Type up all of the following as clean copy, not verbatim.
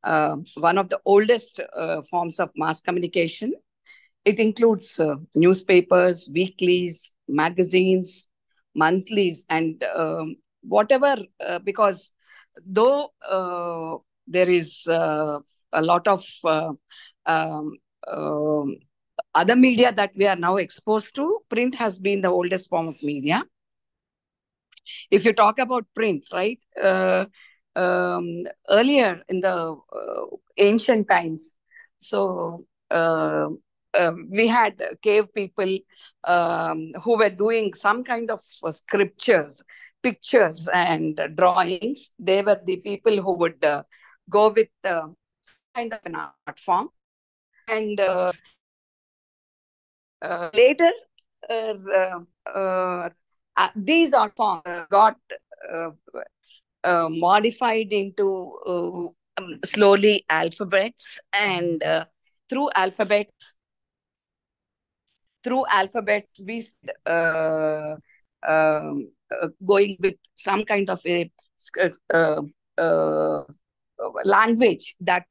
one of the oldest forms of mass communication. It includes newspapers, weeklies, magazines, monthlies, and whatever, because though there is a lot of um, um, other media that we are now exposed to, print has been the oldest form of media. If you talk about print, right? Earlier in the ancient times, so we had cave people who were doing some kind of scriptures, pictures, and drawings. They were the people who would go with some kind of an art form. And later, these art forms got uh, modified into slowly alphabets, and through alphabets we going with some kind of a uh, uh, language that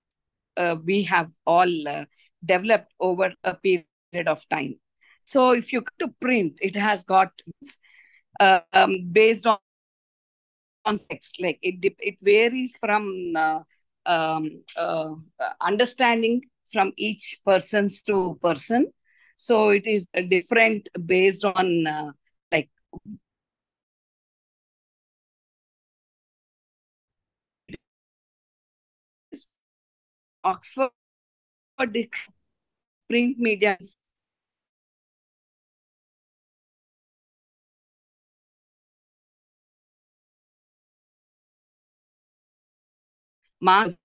we have all developed over a period of time. So if you come to print, it has got based on sex, like it varies from um, uh, understanding from each persons to person. So it is different based on like Oxford print media mass.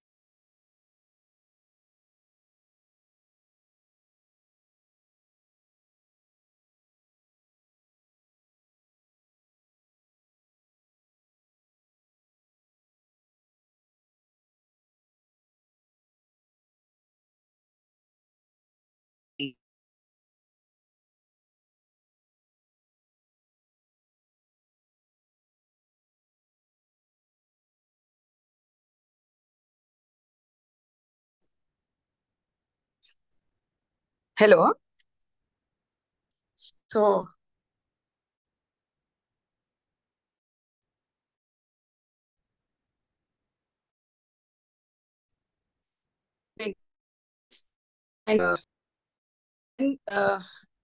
Hello. So and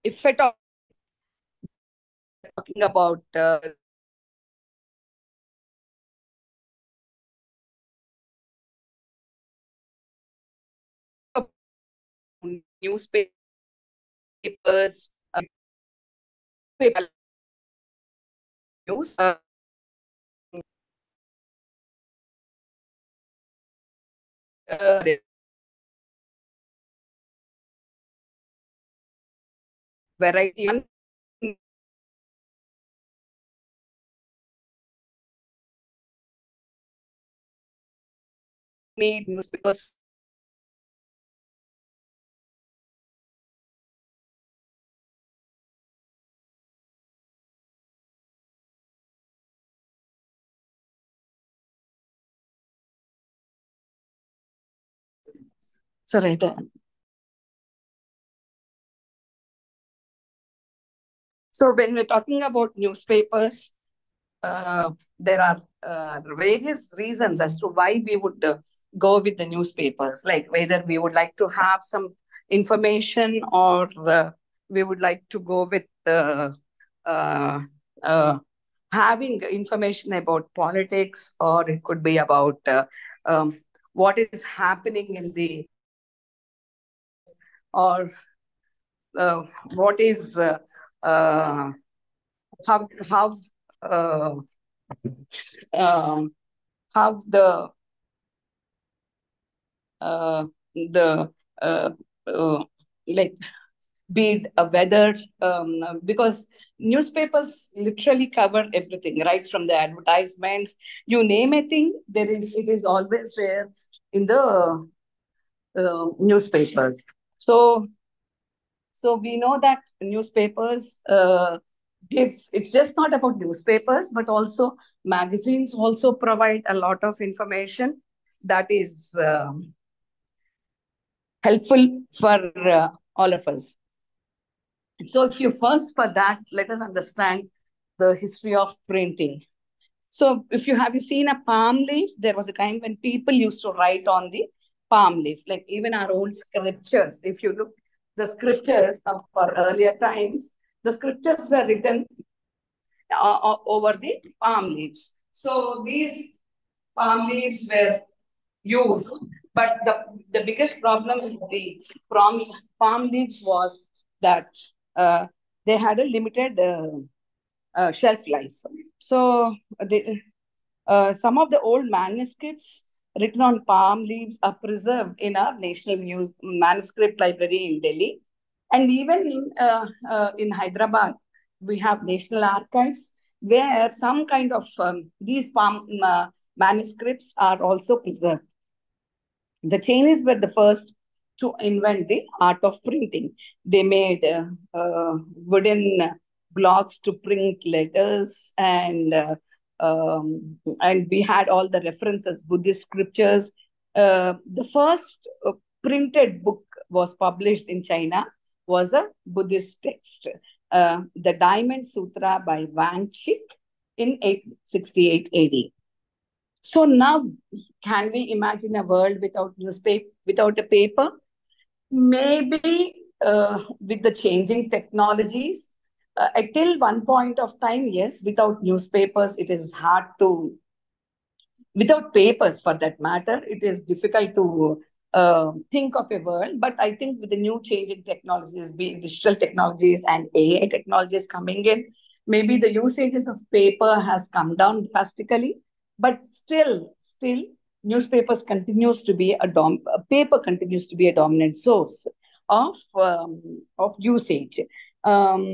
if at all talking about newspapers, paper news, uh, variety need newspapers. So right. So when we're talking about newspapers, there are various reasons as to why we would go with the newspapers, like whether we would like to have some information, or we would like to go with uh, uh, having information about politics, or it could be about what is happening in the, or uh, what is uh, how uh, um, how the uh, uh, like be it a weather, because newspapers literally cover everything, right from the advertisements, you name a thing, it is always there in the newspapers. So we know that newspapers gives, it's just not about newspapers, but also magazines also provide a lot of information. that is helpful for all of us. So if you first for that, let us understand the history of printing. So if you seen a palm leaf, there was a time when people used to write on the palm leaf, like even our old scriptures. If you look the scriptures of for earlier times, the scriptures were written over the palm leaves. So these palm leaves were used, but the biggest problem with the palm leaves was that uh, they had a limited shelf life. So some of the old manuscripts written on palm leaves are preserved in our National Manuscript Library in Delhi. And even in Hyderabad, we have National Archives where some kind of these palm manuscripts are also preserved. The Chinese were the first to invent the art of printing. They made wooden blocks to print letters, and we had all the references, Buddhist scriptures. The first printed book was published in China was a Buddhist text, the Diamond Sutra by Wang Chik in 868 AD. So now, can we imagine a world without newspaper, without a paper? Maybe with the changing technologies, until one point of time, yes, without newspapers, it is hard to, without papers for that matter, it is difficult to think of a world. But I think with the new changing technologies, be it digital technologies and AI technologies coming in, maybe the usages of paper has come down drastically. But still, newspapers continues to be paper continues to be a dominant source of usage. The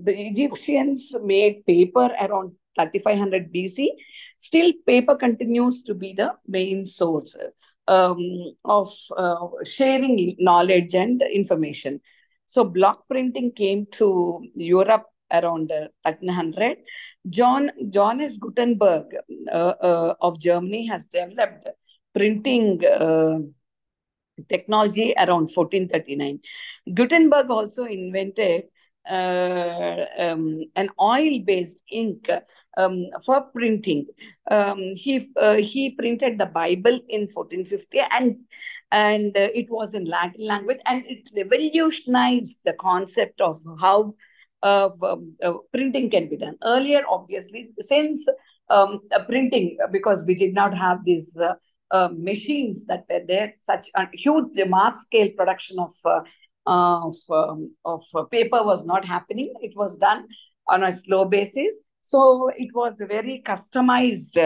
Egyptians made paper around 3500 BC. Still, paper continues to be the main source um, of sharing knowledge and information. So, block printing came to Europe around 1300. Johannes Gutenberg of Germany has developed printing technology around 1439. Gutenberg also invented an oil-based ink for printing. He printed the Bible in 1450, and it was in Latin language, and it revolutionized the concept of how printing can be done. Earlier, obviously, since printing, because we did not have these machines that were there, such a huge mass scale production of paper was not happening. It was done on a slow basis. So it was a very customized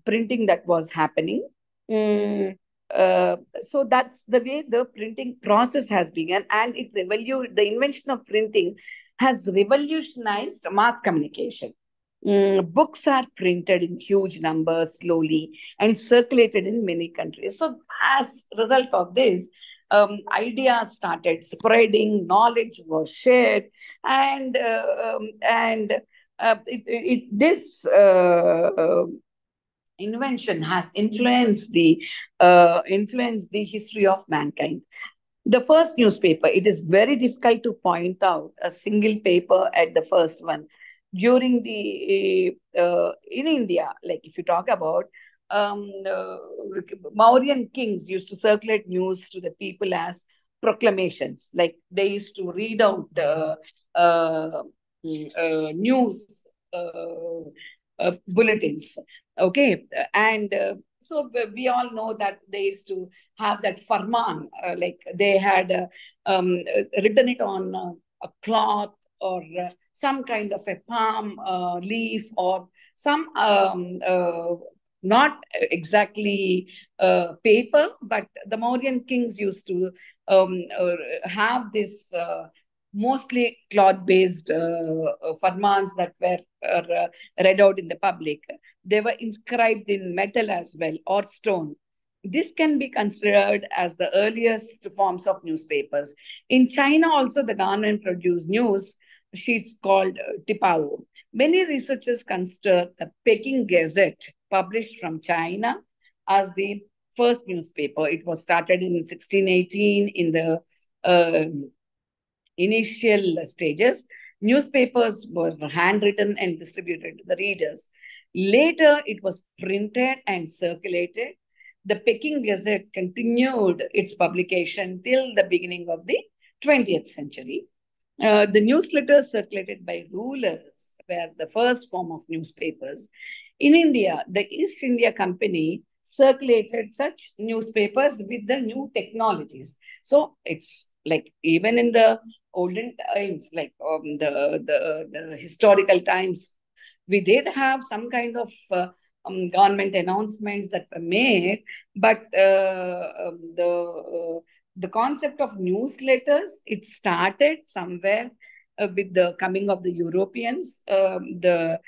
printing that was happening. Mm, so that's the way the printing process has begun, and the invention of printing has revolutionized mass communication. Books are printed in huge numbers slowly and circulated in many countries. So, as a result of this, ideas started spreading, knowledge was shared, and this invention has influenced the history of mankind. The first newspaper, it is very difficult to point out a single paper at the first one. During in India, like if you talk about Mauryan kings used to circulate news to the people as proclamations. Like they used to read out news bulletins. Okay. And so we all know that they used to have that farman, like they had written it on a cloth or some kind of a palm leaf or some not exactly paper, but the Mauryan kings used to have this mostly cloth-based farmans that were read out in the public. They were inscribed in metal as well or stone. This can be considered as the earliest forms of newspapers. In China also, the government produced news sheets called tipao. Many researchers consider the Peking Gazette, published from China, as the first newspaper. It was started in 1618 in the uh, initial stages. Newspapers were handwritten and distributed to the readers. Later, it was printed and circulated. The Peking Gazette continued its publication till the beginning of the 20th century. The newsletters circulated by rulers were the first form of newspapers. In India, the East India Company circulated such newspapers with the new technologies. So it's like even in the olden times, like the historical times, we did have some kind of government announcements that were made, but the concept of newsletters, it started somewhere with the coming of the Europeans, the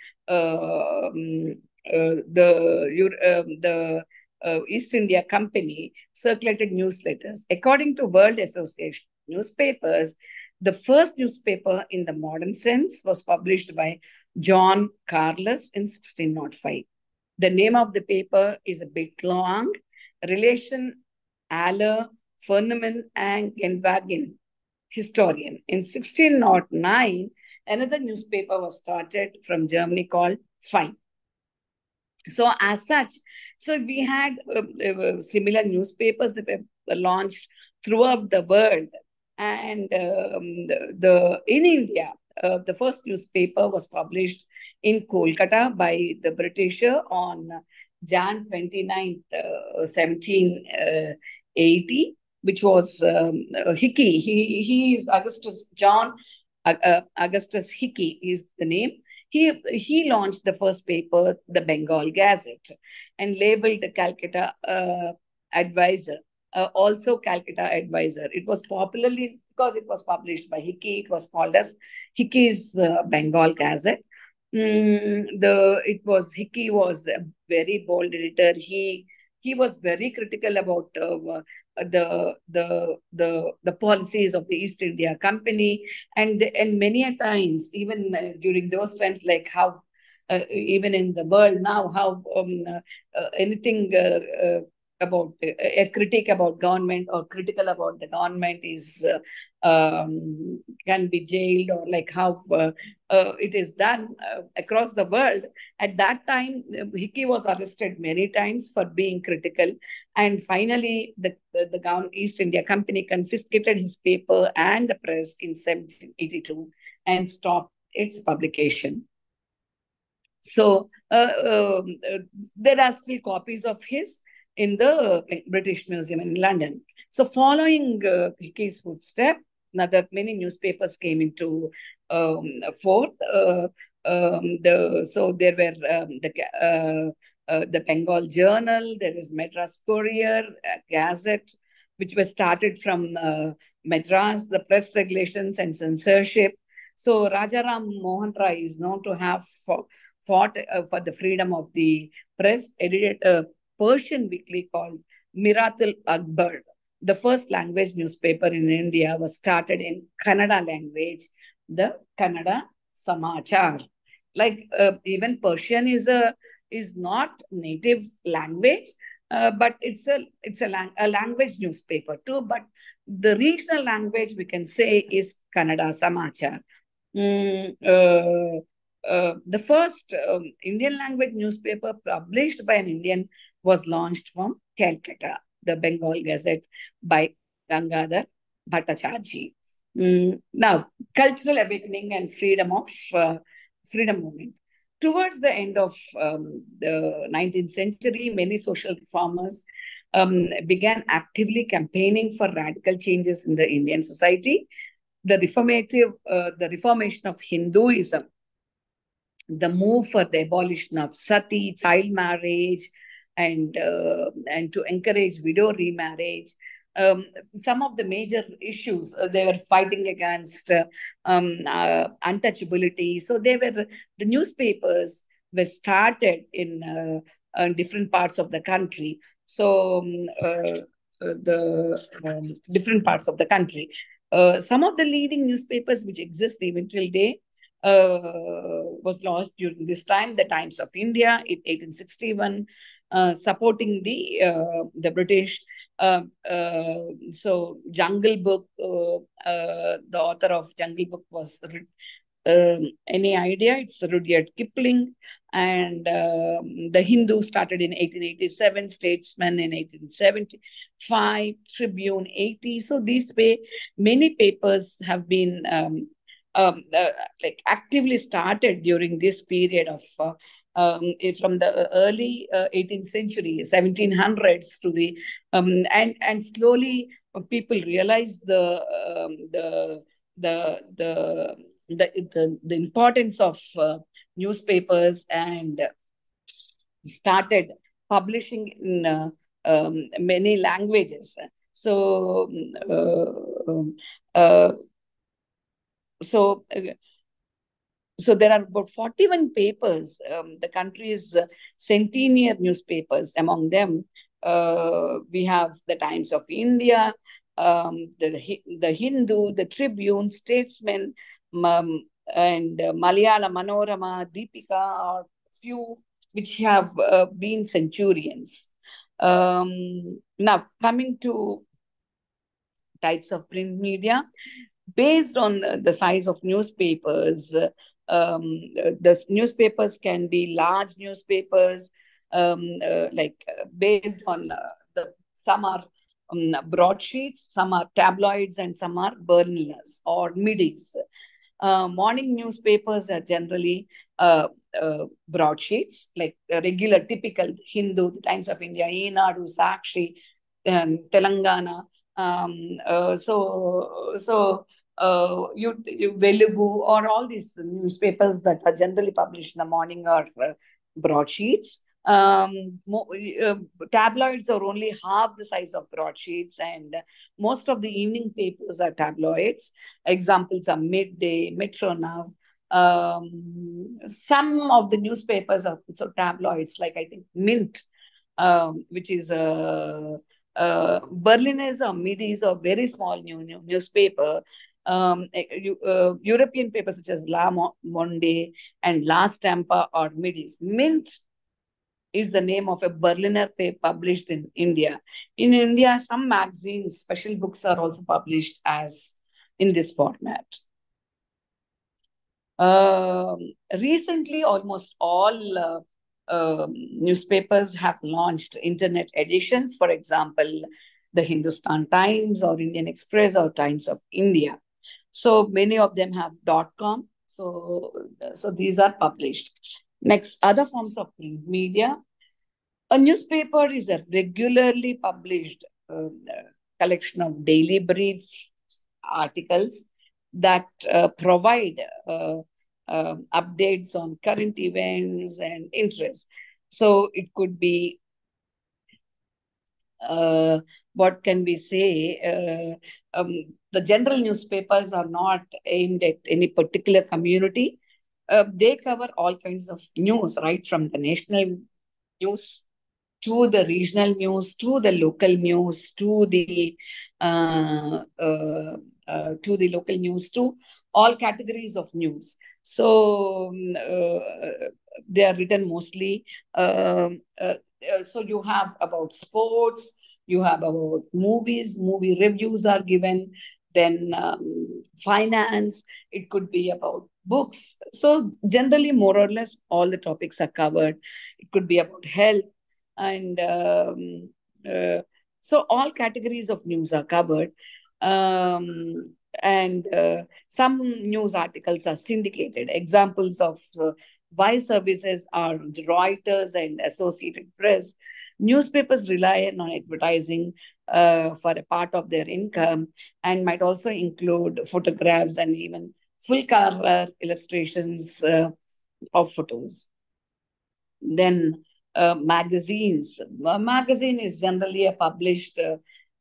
East India Company circulated newsletters. According to World Association of Newspapers, the first newspaper in the modern sense was published by John Carless in 1605. The name of the paper is a bit long. Relation Aller, Ferneman, and Genwagen, historian. In 1609, another newspaper was started from Germany called Fine. So as such, so we had similar newspapers that were launched throughout the world. And in India, the first newspaper was published in Kolkata by the British on Jan 29th, 1780, which was Hickey. He is Augustus John Augustus Hickey is the name. He launched the first paper, the Bengal Gazette, and labeled the Calcutta Advisor, also Calcutta Advisor. It was popularly, because it was published by Hickey, it was called as Hickey's Bengal Gazette. Hickey was a very bold editor. He was very critical about the policies of the East India Company, and many a times, even during those times, like how even in the world now, how anything about a critique about government or critical about the government is can be jailed, or like how it is done across the world. At that time, Hickey was arrested many times for being critical, and finally the East India Company confiscated his paper and the press in 1782 and stopped its publication. So there are still copies of his in the British Museum in London. So following Hickey's footstep, many newspapers came into forth. So there were the Bengal Journal, there is Madras Courier, Gazette, which was started from Madras, the press regulations and censorship. So Rajaram Mohan Rai is known to have fought for the freedom of the press, edited a Persian weekly called Miratul Akbar. The first language newspaper in India was started in Kannada language, the Kannada Samachar. Like even Persian is not native language, but it's a language newspaper too. But the regional language we can say is Kannada Samachar. The first Indian language newspaper published by an Indian was launched from Calcutta, the Bengal Gazette by Gangadhar Bhattacharjee. Now, cultural awakening and freedom movement. Towards the end of the 19th century, many social reformers began actively campaigning for radical changes in the Indian society. The reformation of Hinduism, the move for the abolition of sati, child marriage, and to encourage widow remarriage. Some of the major issues they were fighting against untouchability. So the newspapers were started in different parts of the country. So the different parts of the country. Some of the leading newspapers which exist even till day was launched during this time, the Times of India in 1861, supporting the British. So Jungle Book, the author of Jungle Book was any idea? It's Rudyard Kipling. And the Hindu started in 1887, Statesman in 1875, Tribune 80. So this way, many papers have been like actively started during this period of from the early 18th century, 1700s to the and slowly people realize the the the importance of newspapers and started publishing in many languages. So, uh, so, uh, so there are about 41 papers, the country's centennial newspapers. Among them, we have the Times of India, the Hindu, the Tribune, Statesman, and Malayala Manorama, Deepika are few which have been centurions. Now, coming to types of print media, based on the size of newspapers, the newspapers can be large newspapers, based on some are broadsheets, some are tabloids, and some are Berliners or middies. Morning newspapers are generally broadsheets, like regular, typical Hindu, the Times of India, Eenadu, Sakshi, Telangana. You Velugu or all these newspapers that are generally published in the morning are broadsheets. Tabloids are only half the size of broadsheets, and most of the evening papers are tabloids. Examples are Midday, Metro Now. Some of the newspapers are so tabloids, like I think Mint, which is a Berliners or Middies or very small newspaper. European papers such as La Monde and La Stampa or Middies. Mint is the name of a Berliner paper published in India. In India, some magazines, special books are also published as in this format. Recently, almost all newspapers have launched internet editions. For example, the Hindustan Times or Indian Express or Times of India. So many of them have .com. So these are published. Next, other forms of print media. A newspaper is a regularly published collection of daily brief articles that provide updates on current events and interests. So it could be, what can we say? The general newspapers are not aimed at any particular community. They cover all kinds of news, right from the national news to the regional news, to the local news, to the local news, to all categories of news. So they are written mostly. So you have about sports, you have about movies, movie reviews are given, then finance, it could be about books. So generally, more or less, all the topics are covered. It could be about health, and so all categories of news are covered. And some news articles are syndicated. Examples of why services are Reuters and Associated Press. Newspapers rely on advertising for a part of their income, and might also include photographs and even full color illustrations of photos. Then magazines. A magazine is generally a published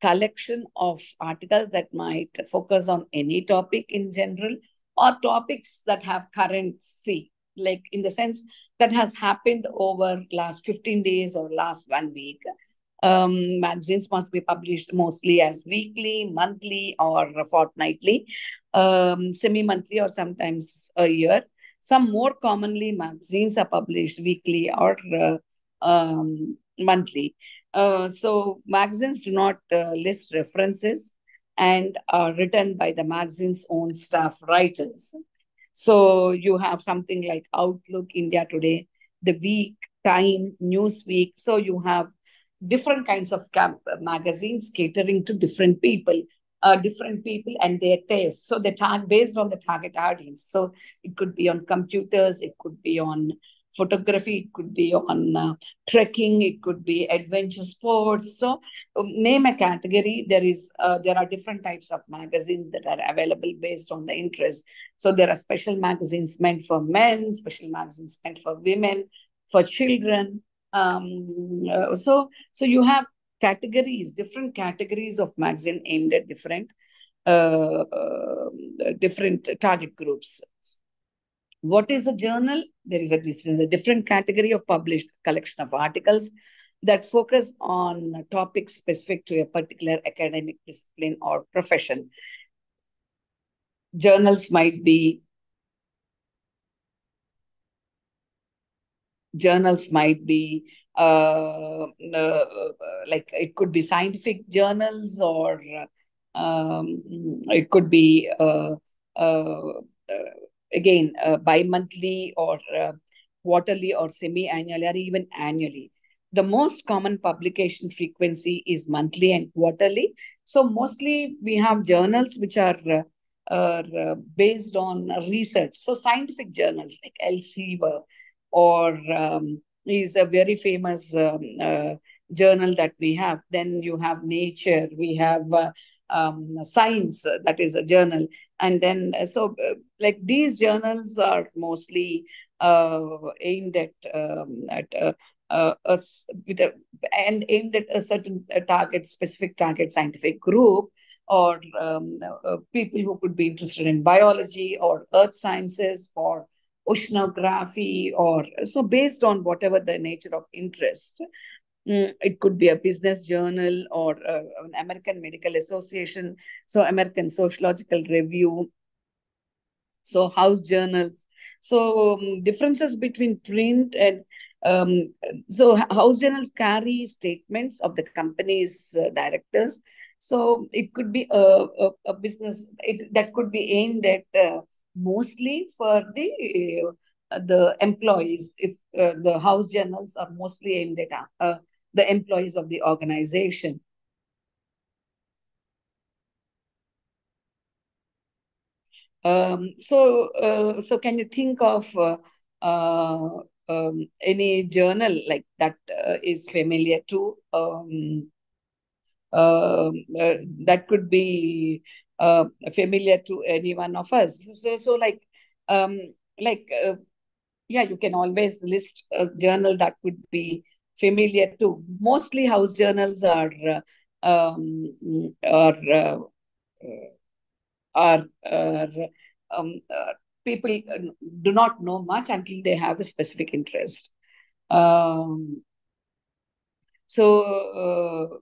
collection of articles that might focus on any topic in general, or topics that have currency, like in the sense that has happened over last 15 days or last 1 week. Magazines must be published mostly as weekly, monthly, or fortnightly, semi-monthly, or sometimes a year. Some more commonly, magazines are published weekly or monthly. So magazines do not list references and are written by the magazine's own staff writers. So you have something like Outlook, India Today, The Week, Time, Newsweek. So you have different kinds of magazines catering to different people and their tastes. So they tag based on the target audience. So it could be on computers, it could be on photography, it could be on trekking, it could be adventure sports. So name a category. There are different types of magazines that are available based on the interest. So there are special magazines meant for men, special magazines meant for women, for children. So you have different categories of magazine aimed at different target groups. What is a journal? This is a different category of published collection of articles that focus on topics specific to a particular academic discipline or profession. Journals might be journals might be like it could be scientific journals, or it could be again bi-monthly or quarterly or semi-annually or even annually. The most common publication frequency is monthly and quarterly. So mostly we have journals which are based on research. So scientific journals like Elsevier, or is a very famous journal that we have. Then you have Nature, we have Science, that is a journal. And then, like these journals are mostly aimed at us and aimed at a certain specific target scientific group, or people who could be interested in biology or earth sciences or oceanography, or so based on whatever the nature of interest. It could be a business journal or an American Medical Association, so American Sociological Review, so house journals. So differences between print and house journals carry statements of the company's directors. So it could be a business that could be aimed at mostly for the employees. If the house journals are mostly aimed at the employees of the organization. So can you think of any journal like that is familiar to that could be familiar to any one of us? So um, like yeah, you can always list a journal that could be familiar to. Mostly house journals are are, are people do not know much until they have a specific interest. Um, so,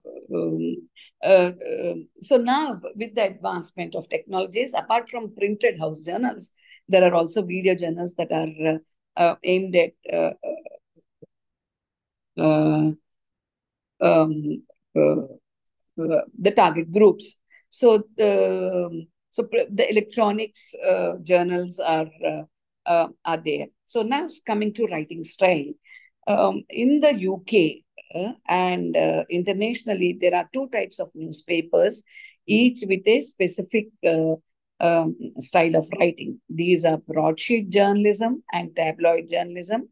so now with the advancement of technologies, apart from printed house journals, there are also video journals that are aimed at uh, um, uh, the target groups. So the electronics journals are there. So now coming to writing style. In the UK and internationally, there are two types of newspapers, each with a specific style of writing. These are broadsheet journalism and tabloid journalism.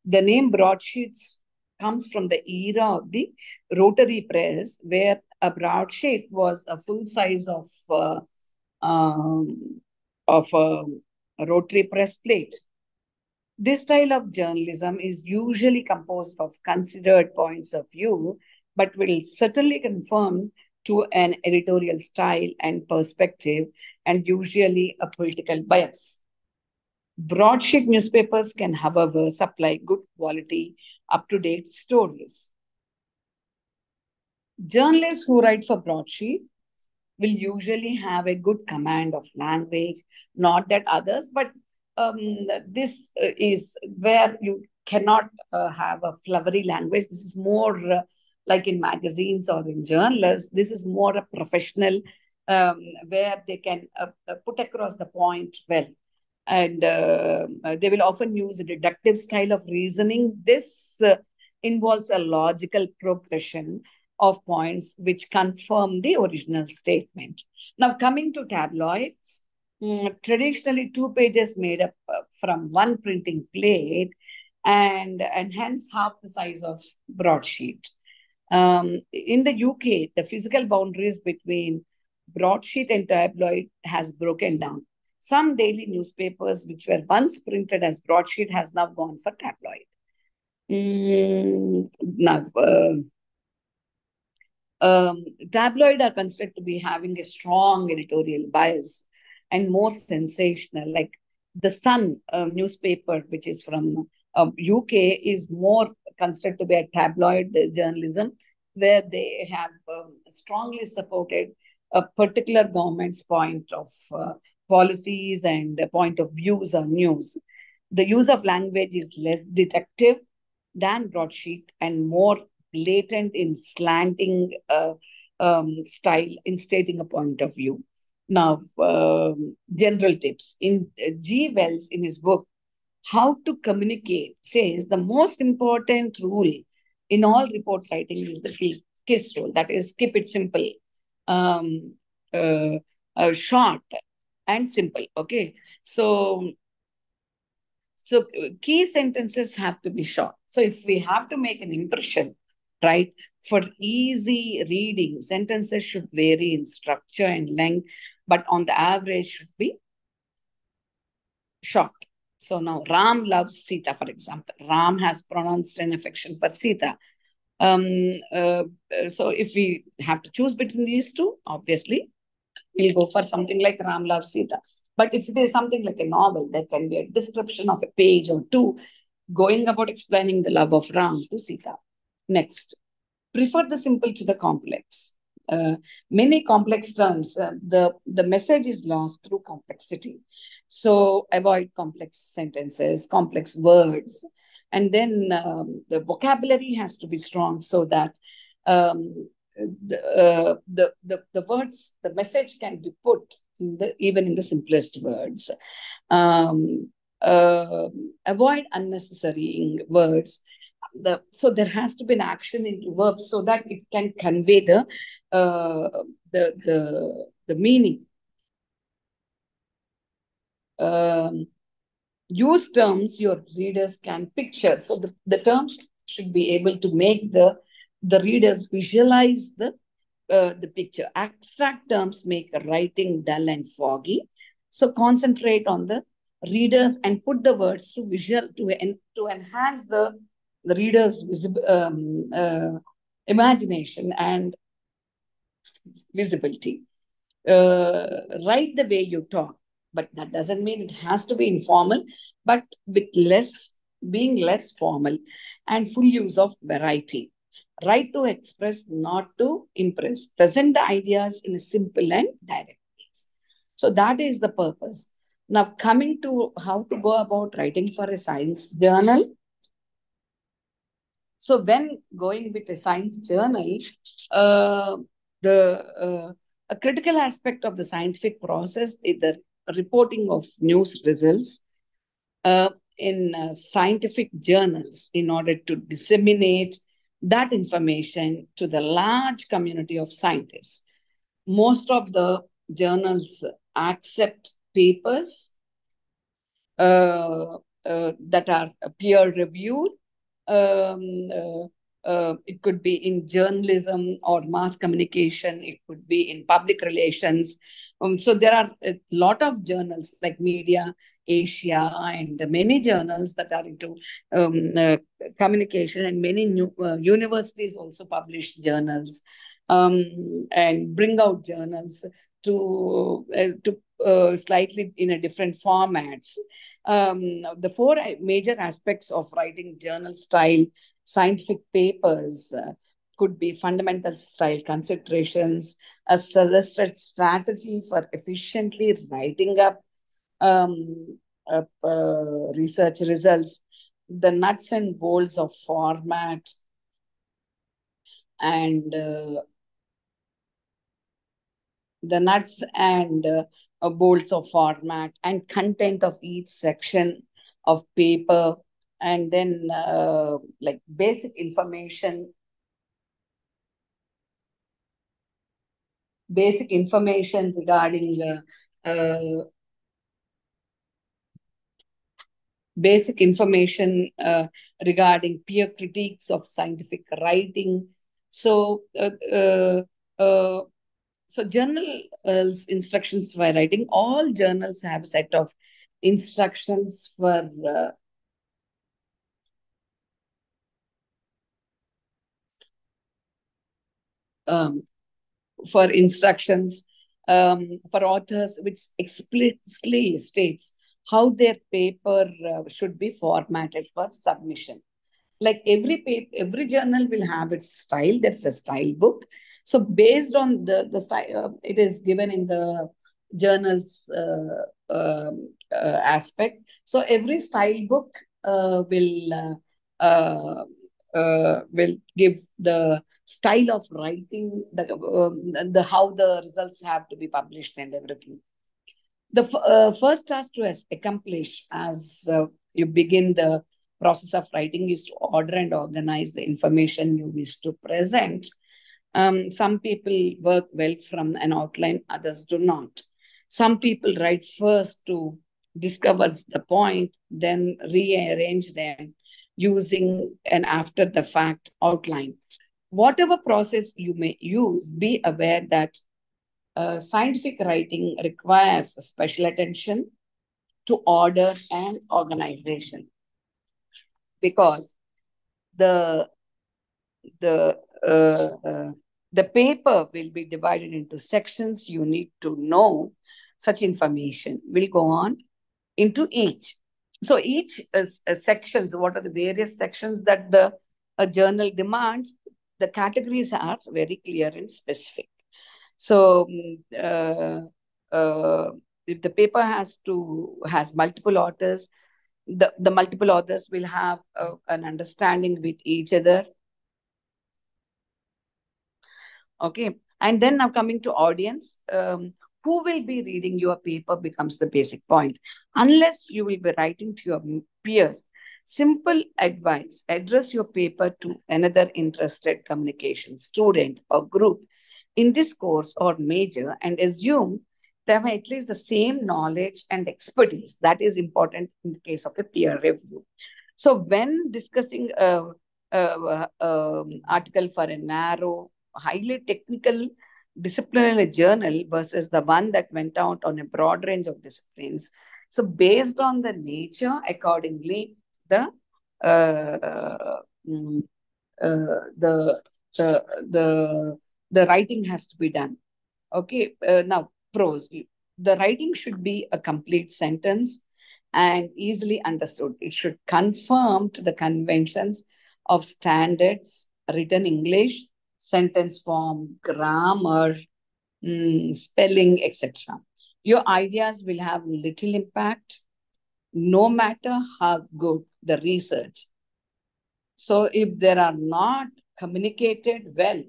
The name broadsheets comes from the era of the rotary press, where a broadsheet was a full size um, of a rotary press plate. This style of journalism is usually composed of considered points of view, but will certainly conform to an editorial style and perspective, and usually a political bias. Broadsheet newspapers can, however, supply good quality, up-to-date stories. Journalists who write for broadsheet will usually have a good command of language, not that others, but this is where you cannot have a flowery language. This is more like in magazines or in journals. This is more a professional where they can put across the point well. And they will often use a deductive style of reasoning. This involves a logical progression of points which confirm the original statement. Now, coming to tabloids, traditionally 2 pages made up from one printing plate and hence half the size of broadsheet. In the UK, the physical boundaries between broadsheet and tabloid has broken down. Some daily newspapers, which were once printed as broadsheet, has now gone for tabloid. Now, tabloid are considered to be having a strong editorial bias and more sensational. Like the Sun newspaper, which is from UK, is more considered to be a tabloid journalism, where they have strongly supported a particular government's point of policies and point of views on news. The use of language is less detective than broadsheet and more blatant in slanting style in stating a point of view. Now, general tips. In G. Wells, in his book, How to Communicate, says the most important rule in all report writing is the KISS rule. That is, keep it simple, um, short, and simple. Okay. So key sentences have to be short. So if we have to make an impression, right, for easy reading, sentences should vary in structure and length, but on the average should be short. So now Ram loves Sita, for example. Ram has pronounced an affection for Sita. So if we have to choose between these two, obviously, we'll go for something like Ram loves Sita. But if it is something like a novel, there can be a description of a page or two going about explaining the love of Ram to Sita. Next, prefer the simple to the complex. Many complex terms, the message is lost through complexity. So avoid complex sentences, complex words. And then the vocabulary has to be strong so that the words, the message can be put in even in the simplest words. Avoid unnecessary words. So there has to be an action into verbs so that it can convey the meaning. Use terms your readers can picture. So the terms should be able to make the readers visualize the picture. Abstract terms make writing dull and foggy. So concentrate on the readers and put the words to visual to enhance the reader's imagination and visibility. Write the way you talk, but that doesn't mean it has to be informal, but with being less formal and full use of variety. Write to express, not to impress. Present the ideas in a simple and direct ways. So that is the purpose. Now, coming to how to go about writing for a science journal. So when going with a science journal, a critical aspect of the scientific process is the reporting of news results in scientific journals in order to disseminate that information to the large community of scientists. Most of the journals accept papers that are peer-reviewed. It could be in journalism or mass communication. It could be in public relations. So there are a lot of journals like Media Asia and many journals that are into communication, and many universities also publish journals and bring out journals to slightly in a different formats. The four major aspects of writing journal style scientific papers could be fundamental style considerations, a suggested strategy for efficiently writing up research results, the nuts and bolts of format, and the nuts and bolts of format and content of each section of paper, and then like basic information regarding basic information regarding peer critiques of scientific writing. So, uh, so journals instructions for writing. All journals have a set of instructions um, for instructions for authors, which explicitly states how their paper should be formatted for submission. Like every journal will have its style. That's a style book. So based on the style, it is given in the journal's aspect. So every style book will give the style of writing, the how the results have to be published and everything. The first task to accomplish as you begin the process of writing is to order and organize the information you wish to present. Some people work well from an outline, others do not. Some people write first to discover the point, then rearrange them using an after the fact outline. Whatever process you may use, be aware that scientific writing requires special attention to order and organization, because the the the paper will be divided into sections. You need to know such information will go on into each. So each sections, what are the various sections that the journal demands? The categories are very clear and specific. So if the paper has multiple authors, the multiple authors will have an understanding with each other. Okay. And then now coming to audience, who will be reading your paper becomes the basic point. Unless you will be writing to your peers, simple advice: address your paper to another interested communication student or group in this course or major, and assume they have at least the same knowledge and expertise. That is important in the case of a peer review. So when discussing article for a narrow, highly technical disciplinary journal versus the one that went out on a broad range of disciplines, so based on the nature, accordingly, the mm, the the the writing has to be done. Okay, now prose. The writing should be a complete sentence and easily understood. It should conform to the conventions of standards, written English, sentence form, grammar, spelling, etc. Your ideas will have little impact no matter how good the research. So if they are not communicated well,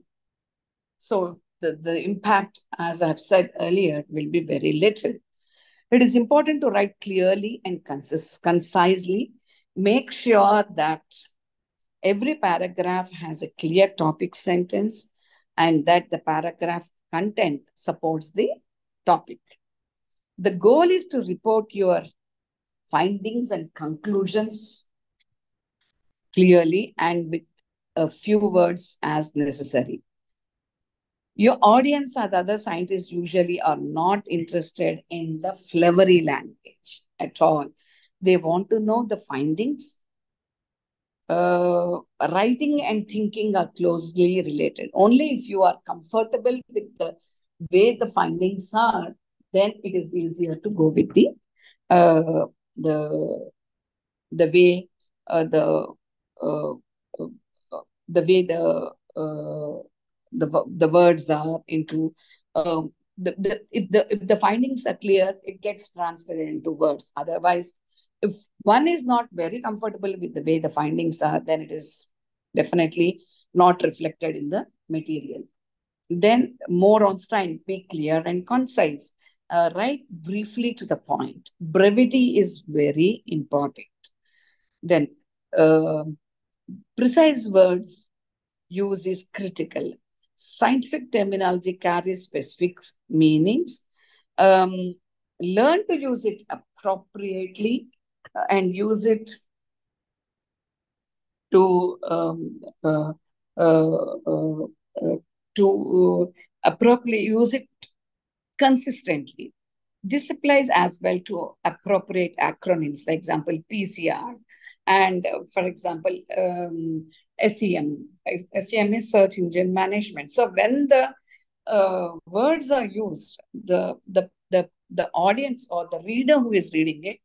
so the impact, as I've said earlier, will be very little. It is important to write clearly and concisely. Make sure that every paragraph has a clear topic sentence and that the paragraph content supports the topic. The goal is to report your findings and conclusions clearly and with a few words as necessary. Your audience or the other scientists usually are not interested in the flowery language at all. They want to know the findings. Writing and thinking are closely related. Only if you are comfortable with the way the findings are, then it is easier to go with uh, the the way uh, uh, the way the words are into if the findings are clear, it gets translated into words. Otherwise, if one is not very comfortable with the way the findings are, then it is definitely not reflected in the material. Then more on style, be clear and concise. Write briefly to the point. Brevity is very important. Then uh, precise words use is critical. Scientific terminology carries specific meanings. Um, Learn to use it appropriately and use it to uh, uh, uh, appropriately use it consistently. This applies as well to appropriate acronyms, for example, PCR, and for example, SEM. SEM is Search Engine Management. So when the words are used, the audience or the reader who is reading it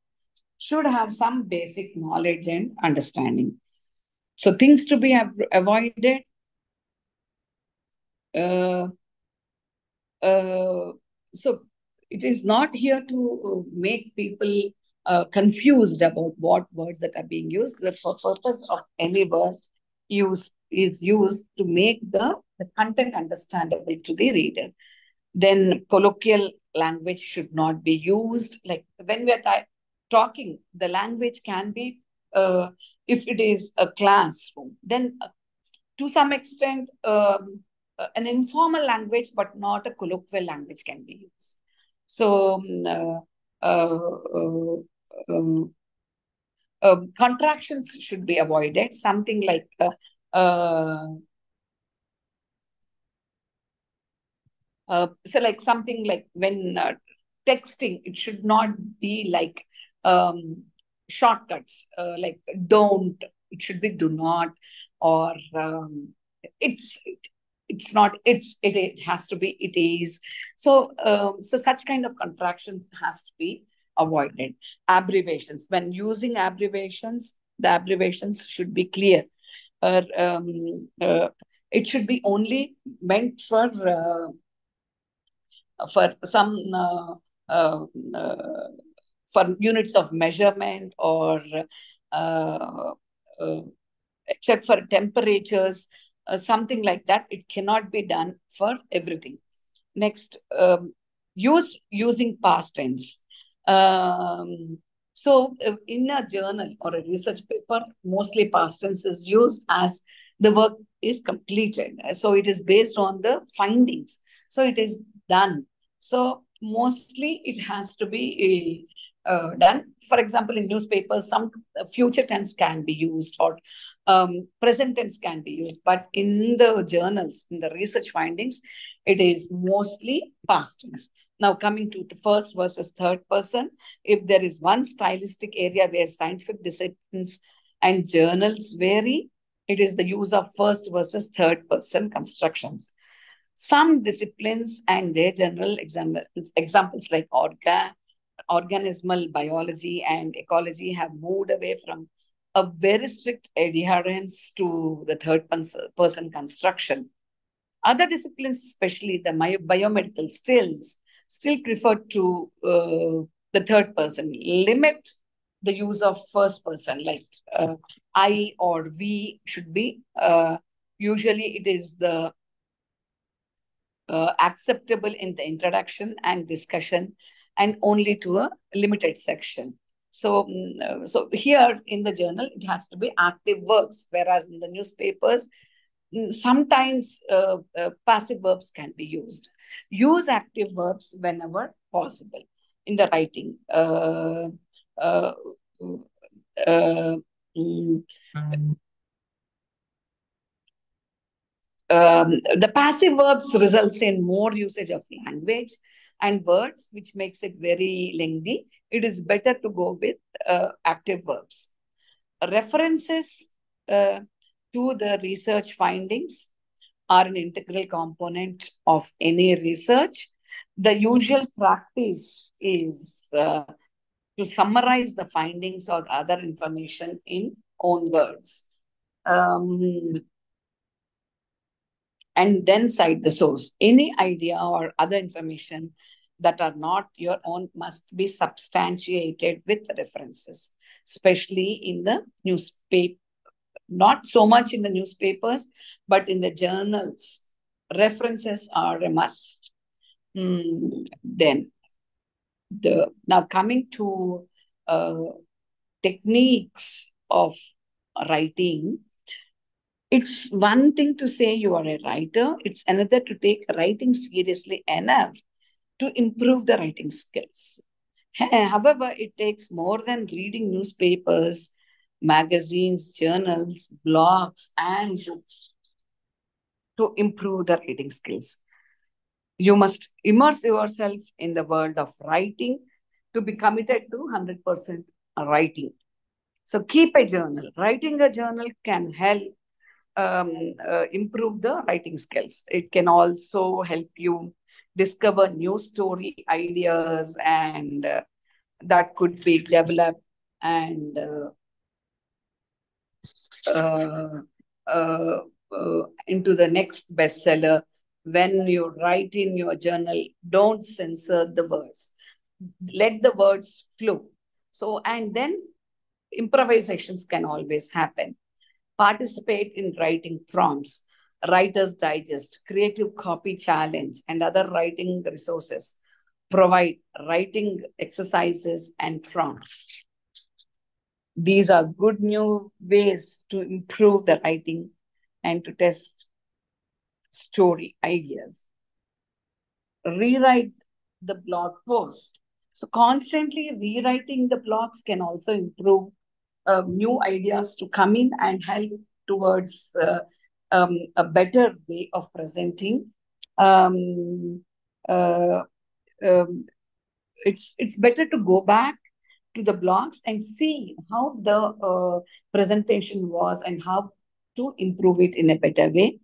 should have some basic knowledge and understanding. So things to be avoided. Uh, so it is not here to make people confused about what words that are being used. The purpose of any word is used to make the content understandable to the reader. Then colloquial language should not be used. Like when we are talking, the language can be, if it is a classroom, then to some extent, an informal language, but not a colloquial language can be used. So, um, contractions should be avoided. Something like so like something like when texting, it should not be like shortcuts, like don't, it should be do not, or it's it's not, it has to be it is. So so such kind of contractions has to be avoided. Abbreviations, when using abbreviations, the abbreviations should be clear, or it should be only meant for some for units of measurement, or uh, uh, except for temperatures, something like that. It cannot be done for everything. Next, using past tense. In a journal or a research paper, mostly past tense is used as the work is completed. So it is based on the findings. So it is done. So mostly it has to be done. For example, in newspapers, some future tense can be used, or present tense can be used. But in the journals, in the research findings, it is mostly past tense. Now, coming to the first versus third person, if there is one stylistic area where scientific disciplines and journals vary, it is the use of first versus third person constructions. Some disciplines and their general examples like organismal biology and ecology have moved away from a very strict adherence to the third person construction. Other disciplines, especially the biomedical still prefer to the third person, limit the use of first person, like I or we should be. Usually it is the acceptable in the introduction and discussion, and only to a limited section. So, so here in the journal, it has to be active verbs, whereas in the newspapers, sometimes passive verbs can be used. Use active verbs whenever possible in the writing. Uh, uh, mm, the passive verbs results in more usage of language and words, which makes it very lengthy. It is better to go with active verbs. References uh, to the research findings are an integral component of any research. The usual practice is to summarize the findings or other information in own words. And then cite the source. Any idea or other information that are not your own must be substantiated with references, especially in the newspaper. Not so much in the newspapers, but in the journals. References are a must. Then now coming to techniques of writing, it's one thing to say you are a writer, it's another to take writing seriously enough to improve the writing skills. However, it takes more than reading newspapers, magazines, journals, blogs, and books to improve the writing skills. You must immerse yourself in the world of writing to be committed to 100% writing. So keep a journal. Writing a journal can help improve the writing skills. It can also help you discover new story ideas, and that could be developed and into the next bestseller. When you write in your journal, don't censor the words. Let the words flow. So, and then improvisations can always happen. Participate in writing prompts, Writer's Digest, Creative Copy Challenge, and other writing resources. Provide writing exercises and prompts. These are good new ways to improve the writing and to test story ideas. Rewrite the blog post. So constantly rewriting the blogs can also improve new ideas to come in and help towards a better way of presenting. Um, uh, it's better to go back to the blogs and see how the presentation was and how to improve it in a better way,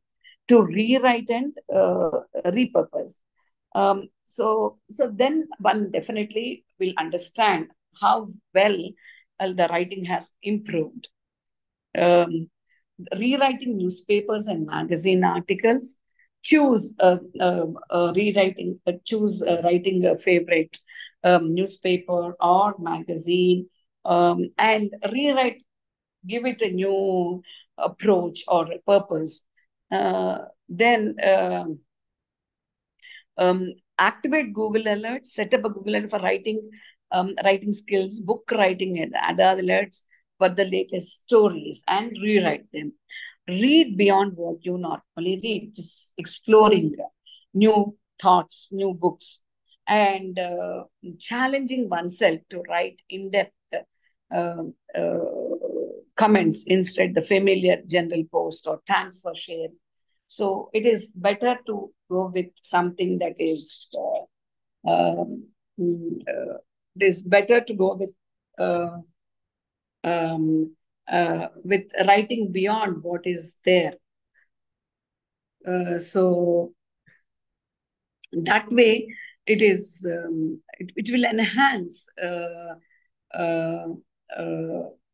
to rewrite and repurpose. So then one definitely will understand how well the writing has improved. Rewriting newspapers and magazine articles, choose writing a favorite newspaper or magazine, and rewrite, give it a new approach or purpose. Then activate Google Alerts, set up a Google Alert for writing skills, book writing, and other alerts for the latest stories, and rewrite them. Read beyond what you normally read, just exploring new thoughts, new books, and challenging oneself to write in-depth uh, uh, comments instead the familiar general post or thanks for share. So it is better to go with something that is it is better to go with writing beyond what is there. So that way, it will enhance uh,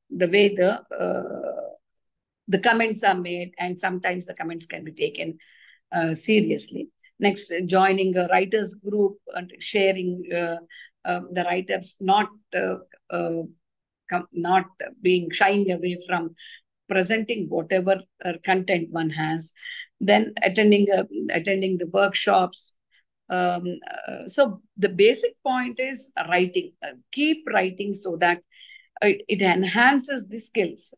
the way the comments are made, and sometimes the comments can be taken seriously. Next, joining a writers group and sharing the write-ups, not being shying away from presenting whatever content one has. Then attending the workshops. So the basic point is writing. Keep writing so that it enhances the skills.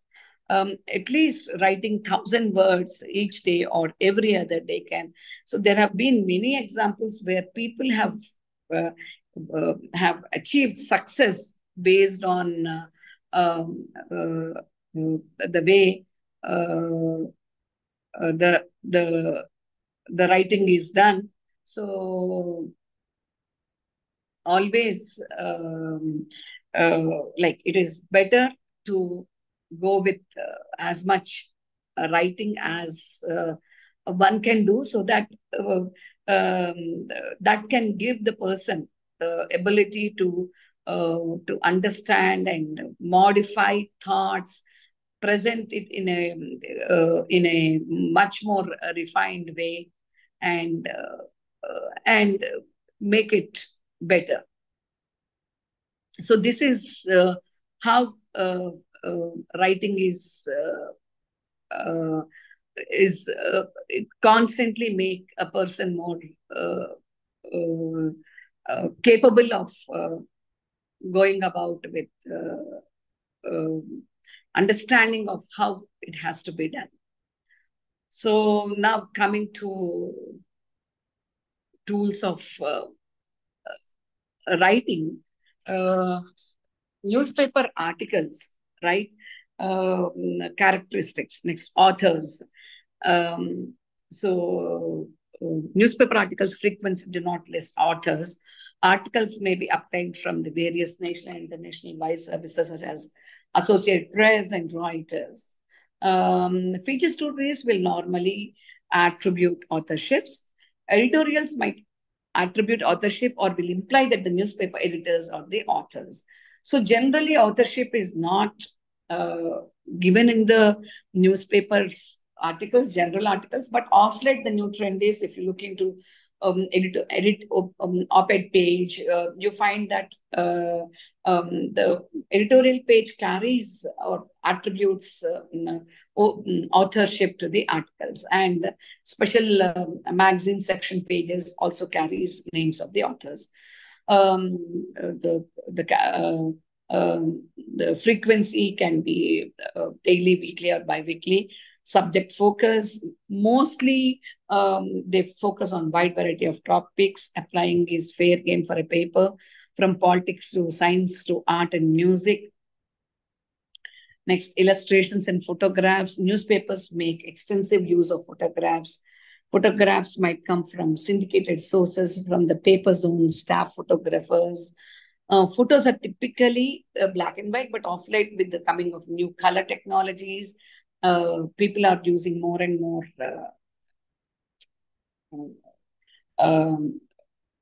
At least writing 1,000 words each day or every other day can. So there have been many examples where people have achieved success based on the way the writing is done. So always like it is better to go with as much writing as one can do, so that that can give the person ability to understand and modify thoughts, present it in a much more refined way, and make it better. So this is how writing it constantly make a person more uh, capable of going about with understanding of how it has to be done. So now coming to tools of writing, uh, newspaper articles, right? Characteristics. Next, authors. Um, so, newspaper articles frequency do not list authors. Articles may be obtained from the various national and international wide services such as Associated Press and Reuters. Feature stories will normally attribute authorships. Editorials might attribute authorship or will imply that the newspaper editors are the authors. So generally, authorship is not uh, given in the newspapers articles, general articles, but off late the new trend is if you look into op-ed page, you find that the editorial page carries or attributes authorship to the articles, and special magazine section pages also carries names of the authors. The frequency can be daily, weekly, or bi-weekly. Subject focus, mostly they focus on wide variety of topics. Applying is fair game for a paper, from politics to science to art and music. Next, illustrations and photographs. Newspapers make extensive use of photographs. Photographs might come from syndicated sources, from the paper's own staff photographers. Photos are typically black and white, but of late, with the coming of new color technologies, people are using more and more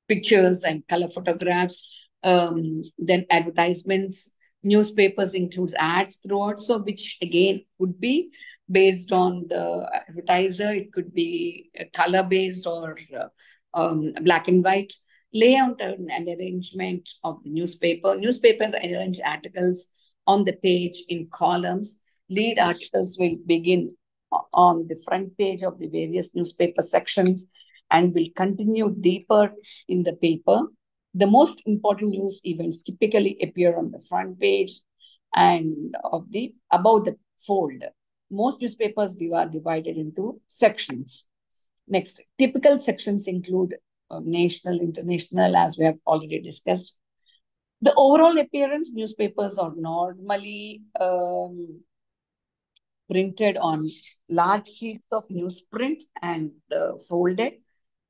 pictures and color photographs. Then advertisements. Newspapers includes ads throughout, so which again would be based on the advertiser. It could be color based or black and white. Layout and arrangement of the newspaper. Newspaper arrange articles on the page in columns. Lead articles will begin on the front page of the various newspaper sections and will continue deeper in the paper. The most important news events typically appear on the front page and of the above the fold. Most newspapers are divided into sections. Next, typical sections include national, international, as we have already discussed. The overall appearance, newspapers are normally printed on large sheets of newsprint and folded.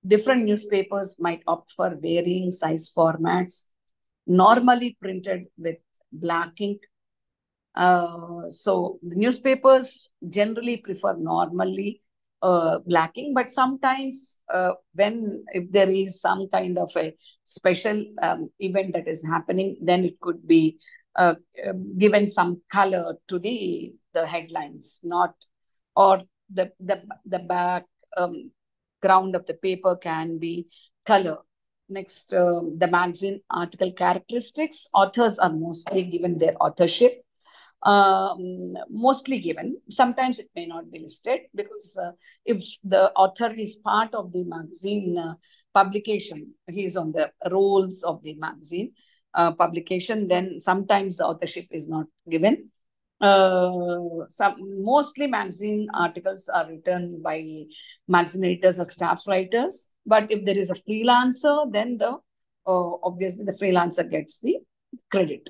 Different newspapers might opt for varying size formats, normally printed with black ink. So the newspapers generally prefer normally black ink, but sometimes if there is some kind of a special event that is happening, then it could be given some color to the headlines, not, or the back ground of the paper can be color. Next, the magazine article characteristics. Authors are mostly given their authorship, mostly given. Sometimes it may not be listed because if the author is part of the magazine publication, he is on the rolls of the magazine publication, then sometimes the authorship is not given. Mostly magazine articles are written by magazine editors or staff writers. But if there is a freelancer, then obviously the freelancer gets the credit.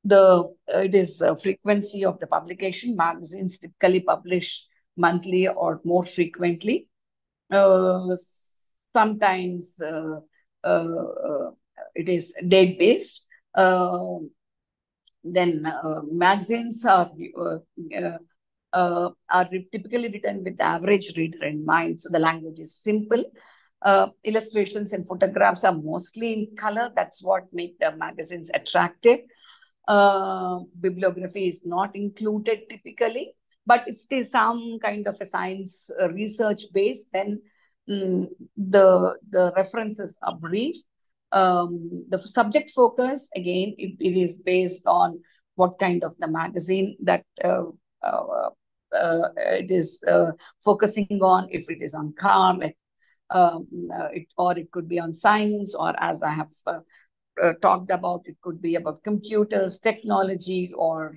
It is frequency of the publication. Magazines typically publish monthly or more frequently. Sometimes it is date based. Then magazines are typically written with the average reader in mind. So the language is simple. Illustrations and photographs are mostly in color. That's what makes the magazines attractive. Bibliography is not included typically, but if it is some kind of a science research base, then the references are brief. The subject focus, again, it is based on what kind of the magazine that it is focusing on. If it is on car, like or it could be on science, or as I have talked about, it could be about computers, technology, or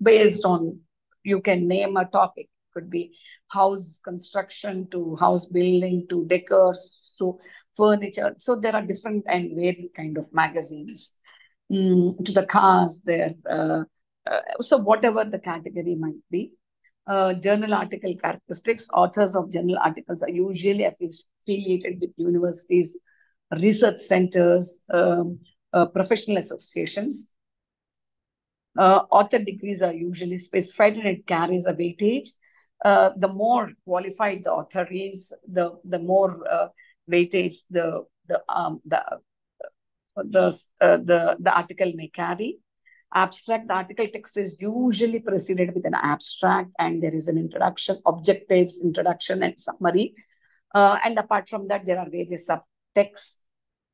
based on, you can name a topic. It could be house construction to house building to decors to furniture. So there are different and varied kind of magazines. To the cars there. So whatever the category might be. Journal article characteristics. Authors of journal articles are usually affiliated with universities, research centers, professional associations. Author degrees are usually specified and it carries a weightage. The more qualified the author is, the more weightage the article may carry. Abstract, the article text is usually preceded with an abstract, and there is an introduction, objectives, introduction, and summary. And apart from that, there are various subtexts.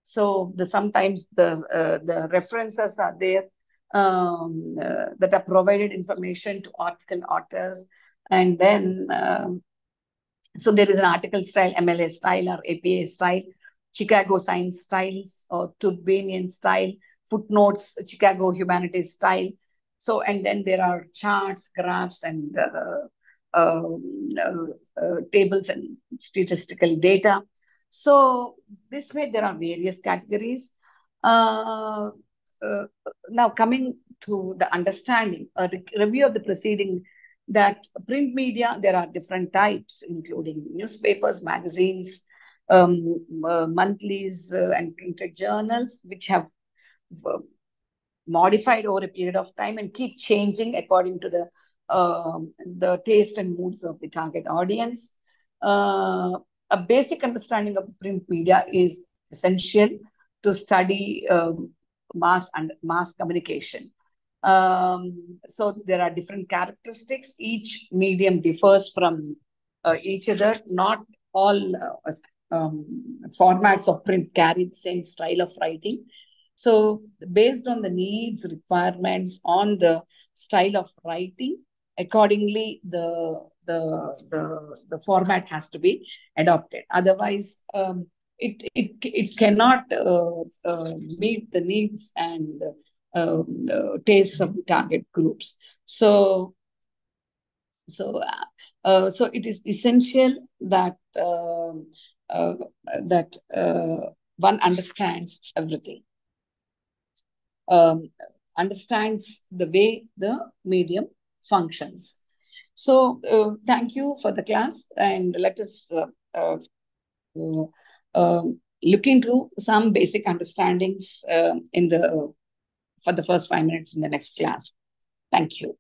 So sometimes the references are there that are provided information to article authors. And then, so there is an article style, MLA style or APA style, Chicago Science styles or Turbanian style, footnotes, Chicago Humanities style. So, and then there are charts, graphs, and tables and statistical data. So this way there are various categories. Now coming to the understanding, a review of the preceding, that print media, there are different types, including newspapers, magazines, monthlies, and printed journals, which have modified over a period of time and keep changing according to the taste and moods of the target audience. A basic understanding of the print media is essential to study mass communication. So there are different characteristics. Each medium differs from each other. Not all formats of print carry the same style of writing. So based on the needs, requirements, on the style of writing, accordingly, the format has to be adopted. Otherwise, it cannot meet the needs and tastes of the target groups. So it is essential that one understands everything, understands the way the medium functions. So thank you for the class, and let us look into some basic understandings for the first 5 minutes in the next class. Thank you.